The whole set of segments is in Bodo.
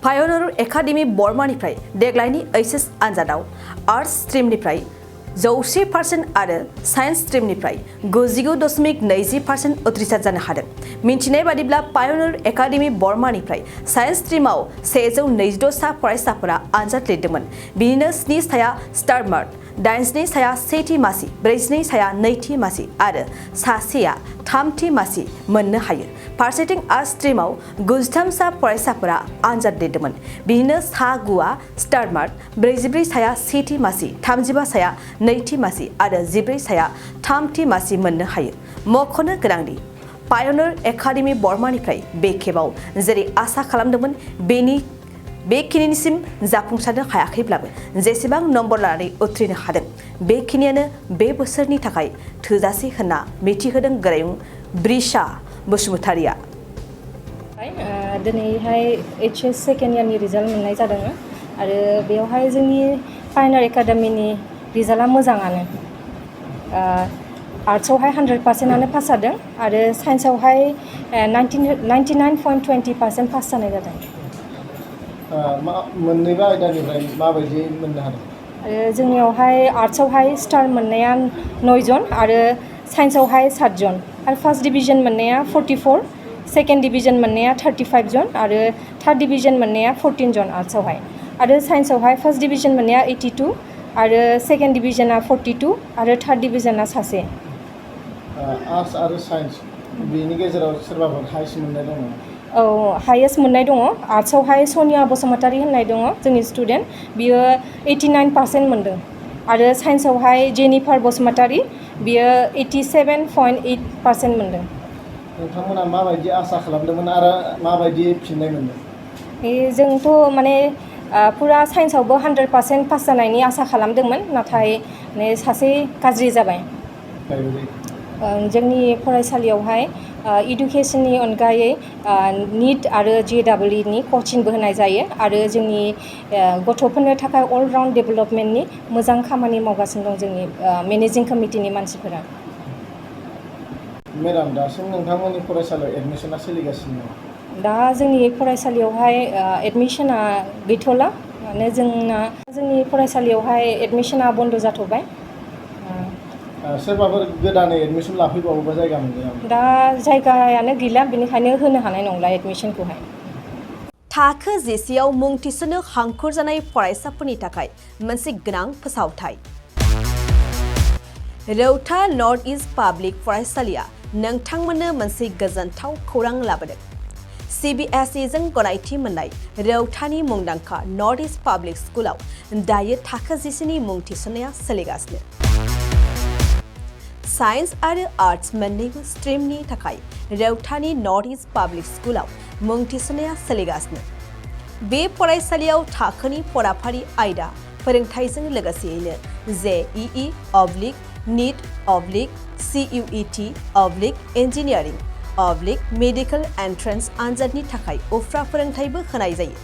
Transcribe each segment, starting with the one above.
पायनियर एकाडेमि बर्मानिफ्राय देग्लायनि एचएस आनजादाव आर्ट्स स्ट्रीमनिफ्राय 100% आरो साइन्स स्ट्रीमनिफ्राय 99.20% उथ्रिसार जानो हादों। मिन्थिनाय बादिब्ला पायनियर एकाडेमि बर्मानिफ्राय साइन्स स्ट्रीमाव 126 सा फरायसाफोरा आनजाद लिरदोंमोन। बिनिनो 7 साया स्टार मार्क, 82 साया सेथि मासि, 42 साया नैथि मासि आरो सासेया थामथि मासि मोननो हायो। फारसेथिं आर्ट्स स्ट्रीमाव 93 सा फरायसाफोरा आनजाद लिरदोंमोन। बिनिनो सा 9आ स्टार मार्क, 44 साया सेथि मासि, 35 साया नैथि मासि आरो 14 साया थामथि मासि मोननो हायो। मख'नो गोनांदि पायनियर एकाडेमि बर्मानिफ्राय बे खेबाव जेरै आसा खालामदोंमोन बेखिनिसिम जाफुंसारनो हायाखैब्लाबो जेसेबां नम्बर लानानै उथ्रिनो हादों बेखिनियानो बे बोसोरनि थाखाय थोजासे होनना मिथिहोदों गोरायुं ब्रिशा बसुमतारिया। दिनैहाय एचएस सेकेन्ड इयारनि रिजाल्ट मोननाय जादों आरो बेयावहाय जोंनि पायनियर एकाडेमिनि रिजाल्टआ मोजाङानो। आर्ट्सआवहाय 100%आनो पास जादों आरो साइन्सआवहाय 99.20% पास जानाय जादों। मोननैबो आयदानिफ्राय माबायदि मोननो हादों? जोंनियावहाय आर्ट्सआवहाय स्टार मोननाया 9 जन आरो साइन्सआवहाय 7 जन आरो फार्स्ट डिभिजन मोननाया 44, सेकेन्ड डिभिजन मोननाया 35 जन आरो थार्ड डिभिजन मोननाया 14 जन आर्ट्सआवहाय आरो साइन्सआवहाय फार्स्ट डिभिजन मोननाया 82 आरो सेकेन्ड डिभिजना 42 आरो थार्ड डिभिजना सासे। आर्ट्स आरो साइन्स बेनि गेजेराव सोरबाफोर हाइस्ट मोननाय दङ? औ, हाइएस्ट मोननाय दङ। आर्ट्सआवहाय सनिया बसुमतारी होननाय दङ जोंनि स्टुडेन्ट, बियो 89% मोनदों आरो साइन्सआवहाय जेनिफार बसुमतारी, बियो 87.8% मोनदों। नोंथांमोना माबायदि आसा खालामदोंमोन आरो माबायदि फिननाय मोनदों? जोंथ' माने पुरा साइन्सआवबो 100% पास जानायनि आसा खालामदोंमोन, नाथाय सासे गाज्रि जाबाय। जोंनि फरायसालियावहाय इडुकेसननि अनगायै निट आरो JEE कचिंबो होनाय जायो आरो जोंनि गथ'फोरनो थाखाय अल राउन्ड डेभेलपमेन्टनि मोजां खामानि मावगासिनो दं जोंनि मेनेजिं कमिटिनि मानसिफोरा। मेडाम, दासिम नोंथांमोननि फरायसालियाव एडमिसना सोलिगासिनो दं? दा जोंनि फरायसालियावहाय एडमिसना गैथ'ला, माने जोंनि फरायसालियावहाय एडमिसना बन्द जाथ'बाय। सोरबाफोर गोदानै एडमिसन लाफैबावोबा जायगा मोनगोन? दा जायगायानो गैला, बेनिखायनो होनो हानाय नंला एडमिसनखौहाय। थाखो जिसेआव मुं थिसननो हांखुर जानाय फरायसाफोरनि थाखाय मोनसे गोनां फोसावथाय। रौता नर्थ इस्ट पाब्लिक फरायसालिया नोंथांमोननो मोनसे गोजोनथाव खौरां लाबोदों। CBSE जों गनायथि मोननाय रौतानि मुंदांखा नर्थ इस्ट पाब्लिक स्कुलाव दायो थाखो जिसेनि मुं थिसननाया सोलिगासिनो। साइन्स आरो आर्ट्स मोन्नैबो स्ट्रीमनि थाखाय रौतानि नर्थ इस्ट पाब्लिक स्कुलाव मुं थिसननाया सोलिगासिनो। बे फरायसालियाव थाखोनि फराफारि आयदा फोरोंथायजों लोगोसेयैनो JEE, NEET, CUET, engineering, medical entrance आनजादनि थाखाय उफ्रा फोरोंथायबो होनाय जायो।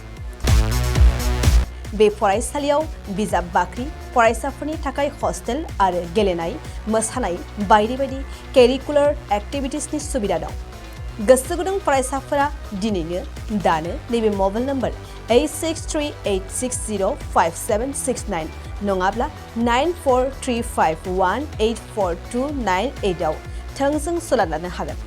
बे फरायसालियाव बिजाब बाख्रि, फरायसाफोरनि थाखाय हस्टेल आरो गेलेनाय, मोसानाय बायदि बायदि केरिकुलार एक्टिभिटिसनि सुबिदा दं। गोसो गुदुं फरायसाफोरा दिनैनो दानो नैबे मबाइल नम्बर 8638605769 नङाब्ला 9435184298 आव थोंजों सोलोंनो हागोन।